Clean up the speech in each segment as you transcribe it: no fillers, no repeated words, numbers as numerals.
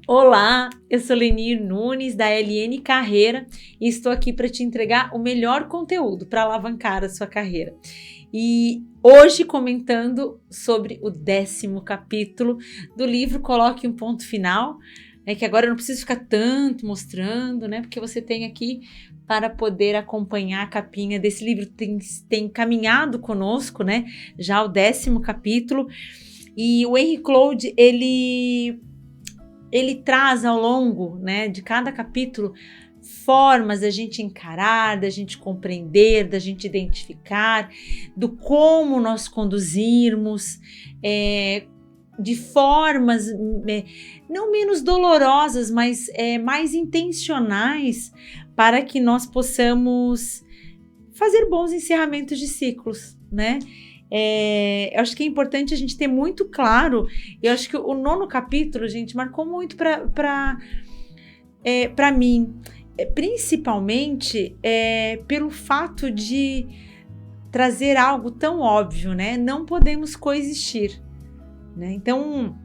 Olá, eu sou Lenir Nunes da LN Carreira e estou aqui para te entregar o melhor conteúdo para alavancar a sua carreira. E hoje comentando sobre o 10º capítulo do livro Coloque um Ponto Final, que agora eu não preciso ficar tanto mostrando, né? Porque você tem aqui para poder acompanhar a capinha desse livro, tem caminhado conosco, né? Já o 10º capítulo. E o Henry Cloud, ele traz ao longo, né, de cada capítulo formas da gente encarar, da gente compreender, da gente identificar, do como nós conduzirmos, de formas não menos dolorosas, mas mais intencionais para que nós possamos fazer bons encerramentos de ciclos, né? Eu acho que é importante a gente ter muito claro. Eu acho que o 9º capítulo, gente, marcou muito para mim, principalmente pelo fato de trazer algo tão óbvio, né? Não podemos coexistir, né? Então,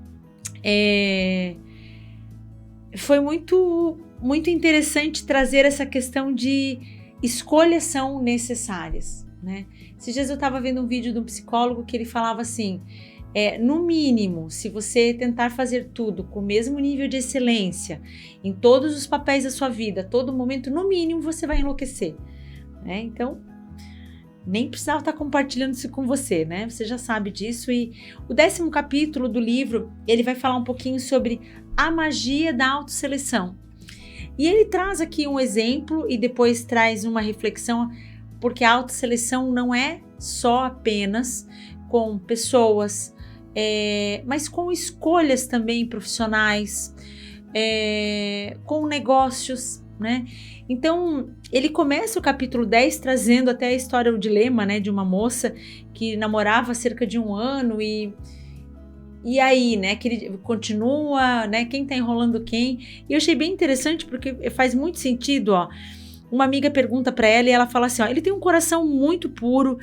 foi muito interessante trazer essa questão de escolhas são necessárias, né? Esses dias eu estava vendo um vídeo de um psicólogo que ele falava assim, no mínimo, se você tentar fazer tudo com o mesmo nível de excelência em todos os papéis da sua vida, a todo momento, no mínimo você vai enlouquecer, né? Então, nem precisava estar compartilhando isso com você, né? Você já sabe disso. E o 10º capítulo do livro, ele vai falar um pouquinho sobre a magia da autosseleção. E ele traz aqui um exemplo e depois traz uma reflexão, porque a autosseleção não é só apenas com pessoas, mas com escolhas também profissionais, com negócios, né? Então, ele começa o capítulo 10 trazendo até a história, o dilema, né, de uma moça que namorava há cerca de 1 ano e aí, né, que ele continua, né, quem tá enrolando quem. E eu achei bem interessante porque faz muito sentido, ó. Uma amiga pergunta para ela e ela fala assim, ó, ele tem um coração muito puro,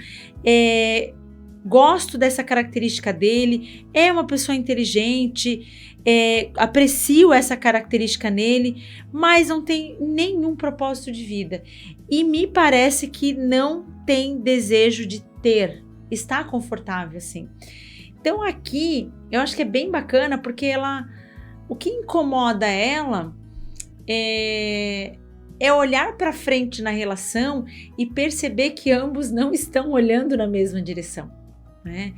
gosto dessa característica dele, é uma pessoa inteligente, aprecio essa característica nele, mas não tem nenhum propósito de vida. E me parece que não tem desejo de está confortável assim. Então aqui, eu acho que é bem bacana porque o que incomoda ela é olhar para frente na relação e perceber que ambos não estão olhando na mesma direção, né?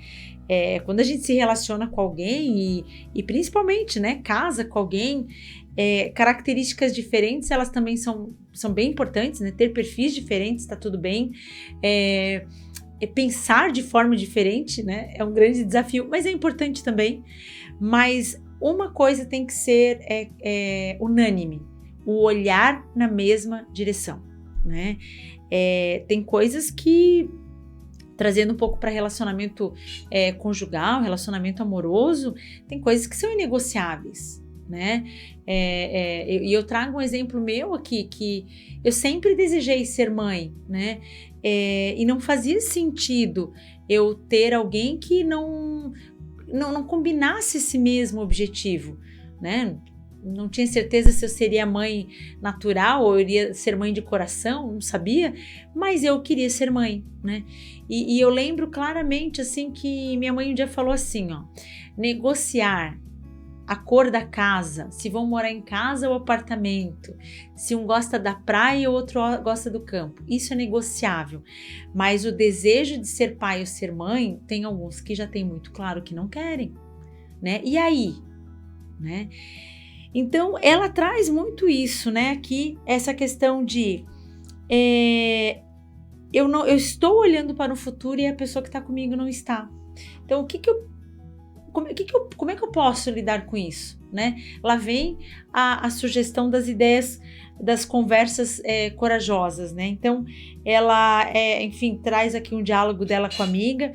Quando a gente se relaciona com alguém e principalmente, né, casa com alguém, características diferentes, elas também são bem importantes, né? Ter perfis diferentes, tá tudo bem. Pensar de forma diferente, né? É um grande desafio, mas é importante também. Mas uma coisa tem que ser unânime, o olhar na mesma direção, né? Tem coisas que, trazendo um pouco para relacionamento conjugal, relacionamento amoroso, tem coisas que são inegociáveis, né? E eu trago um exemplo meu aqui, que eu sempre desejei ser mãe, né? E não fazia sentido eu ter alguém que não combinasse esse mesmo objetivo, né? Não tinha certeza se eu seria mãe natural ou eu iria ser mãe de coração, não sabia, mas eu queria ser mãe, né? E eu lembro claramente, assim, que minha mãe um dia falou assim, ó, negociar a cor da casa, se vão morar em casa ou apartamento, se um gosta da praia ou outro gosta do campo, isso é negociável, mas o desejo de ser pai ou ser mãe, tem alguns que já tem muito claro que não querem, né? E aí, né? Então, ela traz muito isso, né? Aqui, essa questão de eu estou olhando para o futuro e a pessoa que está comigo não está. Então, como é que eu posso lidar com isso, né? Lá vem a sugestão das ideias, das conversas corajosas, né? Então, ela, enfim, traz aqui um diálogo dela com a amiga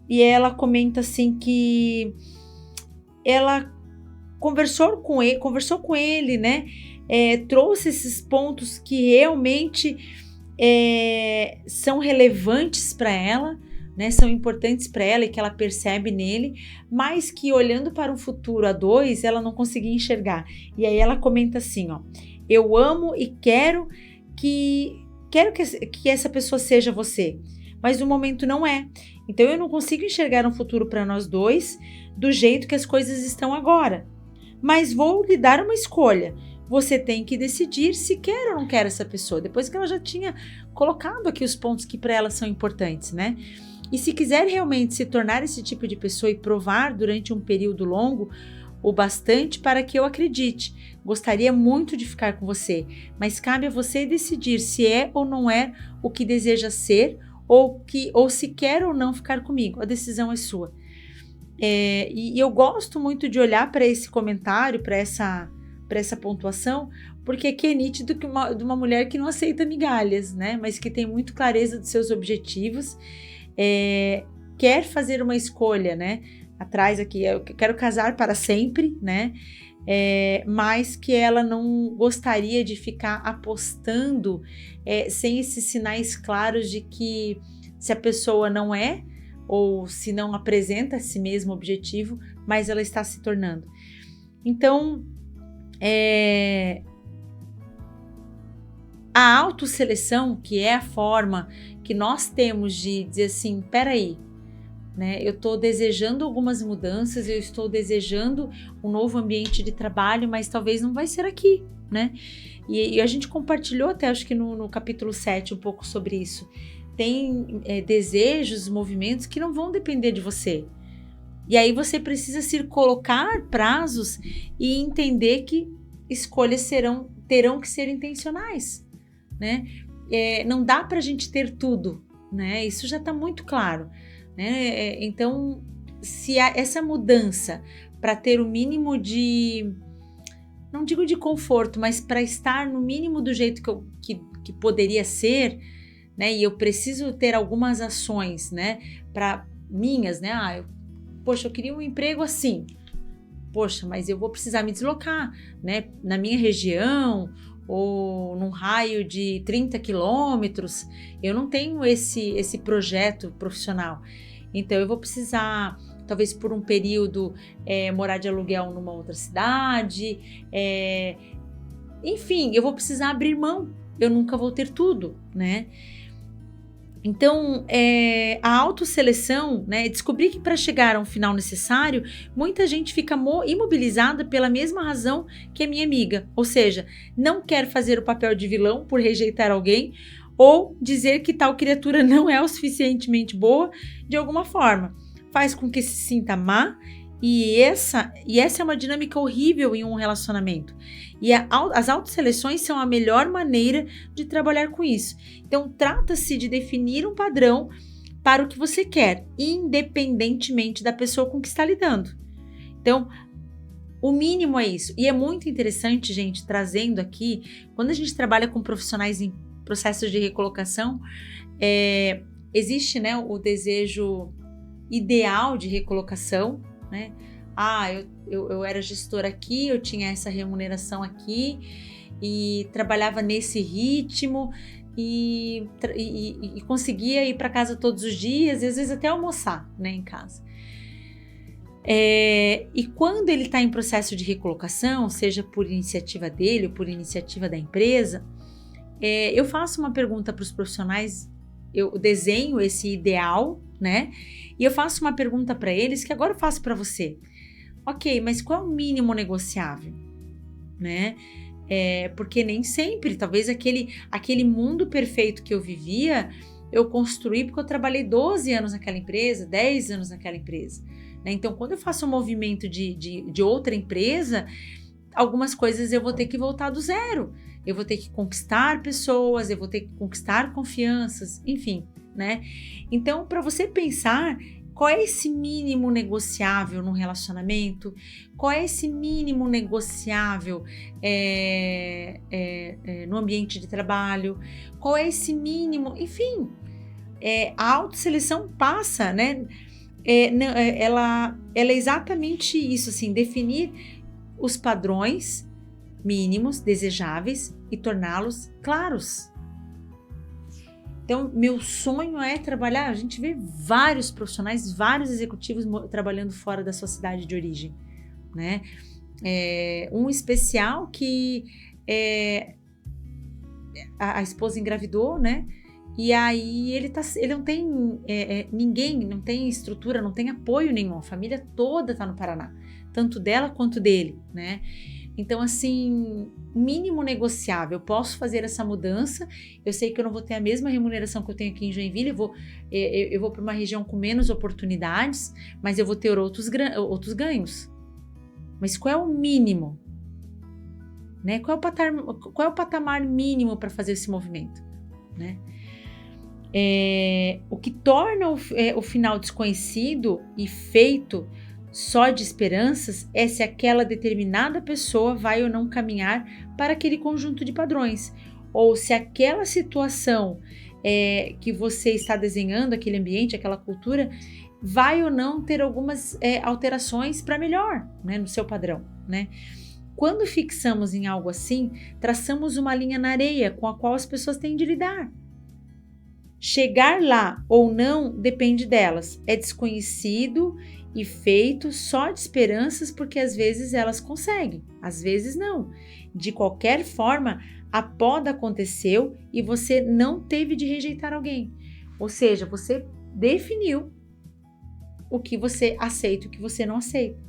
e ela comenta assim que ela conversou com ele, né? Trouxe esses pontos que realmente são relevantes para ela, né, são importantes para ela e que ela percebe nele, mas que olhando para um futuro a dois, ela não conseguia enxergar. E aí ela comenta assim, ó, eu amo e quero que essa pessoa seja você, mas no momento não é. Então eu não consigo enxergar um futuro para nós dois do jeito que as coisas estão agora. Mas vou lhe dar uma escolha. Você tem que decidir se quer ou não quer essa pessoa, depois que ela já tinha colocado aqui os pontos que para ela são importantes, né? E se quiser realmente se tornar esse tipo de pessoa e provar durante um período longo o bastante para que eu acredite, gostaria muito de ficar com você, mas cabe a você decidir se é ou não é o que deseja ser ou se quer ou não ficar comigo. A decisão é sua. E eu gosto muito de olhar para esse comentário, para essa pontuação, porque aqui é nítido que de uma mulher que não aceita migalhas, né? Mas que tem muito clareza dos seus objetivos, quer fazer uma escolha, né? Atrás aqui, eu quero casar para sempre, né? Mas que ela não gostaria de ficar apostando sem esses sinais claros de que se a pessoa não é, ou se não apresenta esse mesmo objetivo, mas ela está se tornando. Então, a autosseleção, que é a forma que nós temos de dizer assim, peraí, né, eu estou desejando algumas mudanças, eu estou desejando um novo ambiente de trabalho, mas talvez não vai ser aqui, né? E a gente compartilhou até, acho que no capítulo 7, um pouco sobre isso. Tem desejos, movimentos que não vão depender de você. E aí você precisa se colocar prazos e entender que escolhas terão que ser intencionais, né? Não dá para a gente ter tudo, né? Isso já está muito claro, né? Então, se há essa mudança para ter o mínimo de, não digo de conforto, mas para estar no mínimo do jeito que poderia ser, né? E eu preciso ter algumas ações, né? Para minhas, né? Poxa, eu queria um emprego assim. Poxa, mas eu vou precisar me deslocar, né? Na minha região ou num raio de 30 quilômetros, eu não tenho esse projeto profissional. Então, eu vou precisar, talvez por um período, morar de aluguel numa outra cidade. Enfim, eu vou precisar abrir mão. Eu nunca vou ter tudo, né? Então, a autosseleção, né, descobri que para chegar a um final necessário, muita gente fica imobilizada pela mesma razão que a minha amiga, ou seja, não quer fazer o papel de vilão por rejeitar alguém ou dizer que tal criatura não é o suficientemente boa de alguma forma. Faz com que se sinta má e essa é uma dinâmica horrível em um relacionamento. E as autosseleções são a melhor maneira de trabalhar com isso. Então, trata-se de definir um padrão para o que você quer, independentemente da pessoa com que está lidando. Então, o mínimo é isso. E é muito interessante, gente, trazendo aqui, quando a gente trabalha com profissionais em processos de recolocação, existe, né, o desejo ideal de recolocação, né? Eu era gestora aqui, eu tinha essa remuneração aqui e trabalhava nesse ritmo e conseguia ir para casa todos os dias e às vezes até almoçar, né, em casa. E quando ele está em processo de recolocação, seja por iniciativa dele ou por iniciativa da empresa, eu faço uma pergunta para os profissionais, eu desenho esse ideal, né? E eu faço uma pergunta para eles que agora eu faço para você. Ok, mas qual é o mínimo negociável, né? Porque nem sempre, talvez aquele mundo perfeito que eu vivia, eu construí porque eu trabalhei 12 anos naquela empresa, 10 anos naquela empresa, né? Então, quando eu faço um movimento de outra empresa, algumas coisas eu vou ter que voltar do zero. Eu vou ter que conquistar pessoas, eu vou ter que conquistar confianças, enfim, né? Então, para você pensar qual é esse mínimo negociável no relacionamento, qual é esse mínimo negociável no ambiente de trabalho, qual é esse mínimo, enfim, a autosseleção passa, né? Ela é exatamente isso, assim, definir os padrões mínimos desejáveis e torná-los claros. Então, meu sonho é trabalhar. A gente vê vários profissionais, vários executivos trabalhando fora da sua cidade de origem, né? Um especial que a esposa engravidou, né? E aí ele não tem ninguém, não tem estrutura, não tem apoio nenhum. A família toda tá no Paraná, tanto dela quanto dele, né? Então, assim, mínimo negociável, eu posso fazer essa mudança, eu sei que eu não vou ter a mesma remuneração que eu tenho aqui em Joinville, eu vou para uma região com menos oportunidades, mas eu vou ter outros ganhos. Mas qual é o mínimo? Né? Qual é o patamar mínimo para fazer esse movimento? Né? O que torna o final desconhecido e feito só de esperanças é se aquela determinada pessoa vai ou não caminhar para aquele conjunto de padrões, ou se aquela situação que você está desenhando, aquele ambiente, aquela cultura, vai ou não ter algumas alterações para melhor, né, no seu padrão, né? Quando fixamos em algo assim, traçamos uma linha na areia com a qual as pessoas têm de lidar. Chegar lá ou não depende delas, é desconhecido e feito só de esperanças, porque às vezes elas conseguem, às vezes não. De qualquer forma, a poda aconteceu e você não teve de rejeitar alguém. Ou seja, você definiu o que você aceita e o que você não aceita.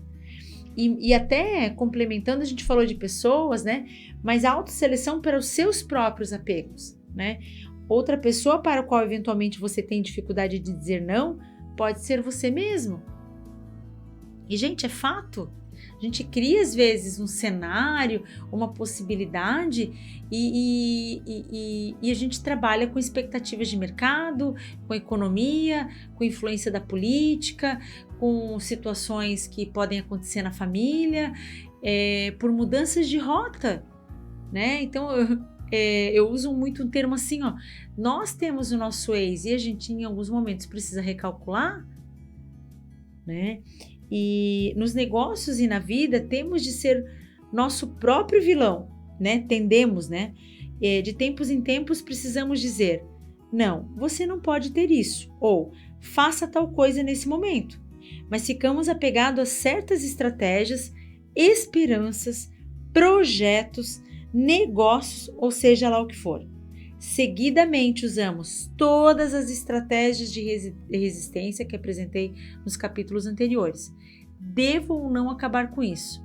E até complementando, a gente falou de pessoas, né? Mas a autosseleção para os seus próprios apegos, né? Outra pessoa para a qual eventualmente você tem dificuldade de dizer não, pode ser você mesmo. E, gente, é fato. A gente cria, às vezes, um cenário, uma possibilidade e a gente trabalha com expectativas de mercado, com economia, com influência da política, com situações que podem acontecer na família, por mudanças de rota, né? Então, eu uso muito um termo assim, ó, nós temos o nosso ex e a gente em alguns momentos precisa recalcular, né? E nos negócios e na vida temos de ser nosso próprio vilão, né? Tendemos, né? De tempos em tempos precisamos dizer, não, você não pode ter isso, ou faça tal coisa nesse momento. Mas ficamos apegados a certas estratégias, esperanças, projetos, negócios, ou seja lá o que for. Seguidamente usamos todas as estratégias de resistência que apresentei nos capítulos anteriores. Devo ou não acabar com isso?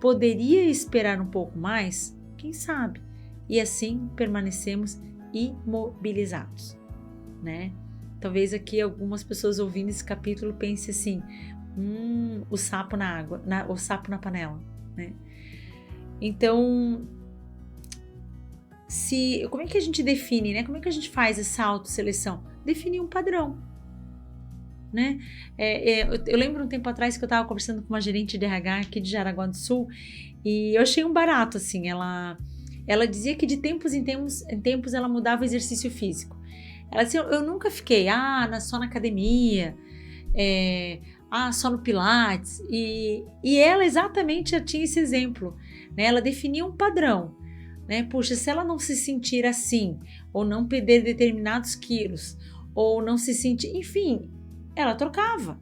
Poderia esperar um pouco mais? Quem sabe? E assim permanecemos imobilizados, né? Talvez aqui algumas pessoas ouvindo esse capítulo pensem assim, o sapo na água, o sapo na panela, né? Então, como é que a gente define, né? Como é que a gente faz essa autosseleção? Definir um padrão, né? Eu lembro um tempo atrás que eu estava conversando com uma gerente de RH aqui de Jaraguá do Sul e eu achei um barato, assim, ela dizia que de tempos em tempos ela mudava o exercício físico. Ela disse, eu nunca fiquei, só na academia, só no Pilates, e ela exatamente já tinha esse exemplo, né? Ela definia um padrão, né? Puxa, se ela não se sentir assim, ou não perder determinados quilos, ou não se sentir, enfim, ela trocava,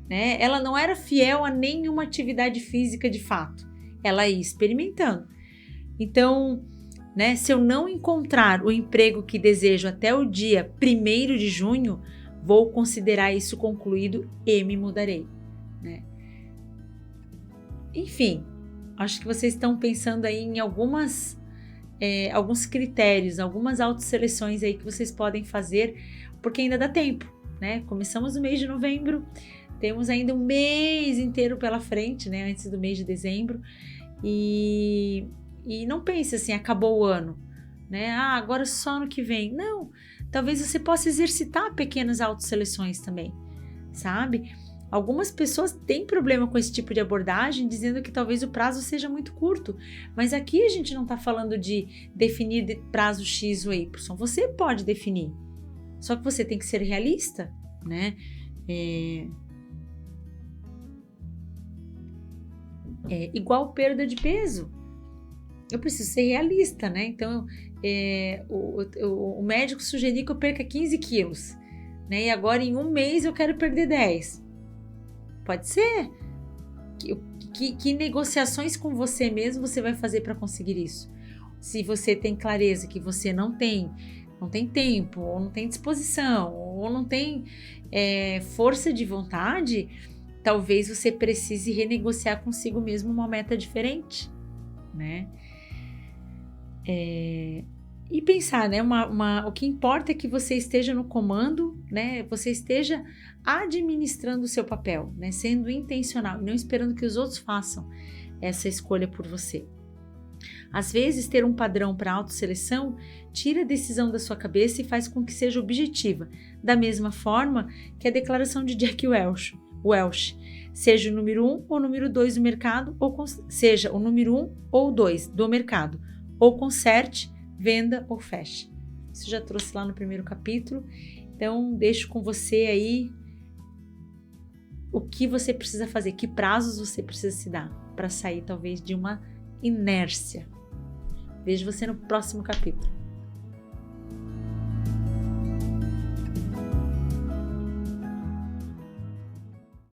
né? Ela não era fiel a nenhuma atividade física de fato, ela ia experimentando. Então, né, se eu não encontrar o emprego que desejo até o dia 1º de junho, vou considerar isso concluído e me mudarei, né? Enfim, acho que vocês estão pensando aí em alguns critérios, algumas autosseleções aí que vocês podem fazer, porque ainda dá tempo, né? Começamos no mês de novembro, temos ainda um mês inteiro pela frente, né? Antes do mês de dezembro, e não pense assim, acabou o ano, né? Agora só ano que vem. Não, talvez você possa exercitar pequenas autosseleções também, sabe? Algumas pessoas têm problema com esse tipo de abordagem, dizendo que talvez o prazo seja muito curto, mas aqui a gente não está falando de definir prazo X ou Y, você pode definir, só que você tem que ser realista, né? Igual perda de peso, eu preciso ser realista, né? Então o médico sugeriu que eu perca 15 quilos, né? E agora em um mês eu quero perder 10. Pode ser? Que negociações com você mesmo você vai fazer para conseguir isso? Se você tem clareza que você não tem tempo, ou não tem disposição, ou não tem força de vontade, talvez você precise renegociar consigo mesmo uma meta diferente, né? E pensar, né? O que importa é que você esteja no comando, né? Você esteja administrando o seu papel, né? Sendo intencional, não esperando que os outros façam essa escolha por você. Às vezes, ter um padrão para autoseleção tira a decisão da sua cabeça e faz com que seja objetiva, da mesma forma que a declaração de Jack Welch, seja o número 1 ou o número 2 do mercado, seja o número 1 ou 2 do mercado, ou conserte, venda ou feche. Isso já trouxe lá no primeiro capítulo, então deixo com você aí o que você precisa fazer, que prazos você precisa se dar para sair talvez de uma inércia. Vejo você no próximo capítulo.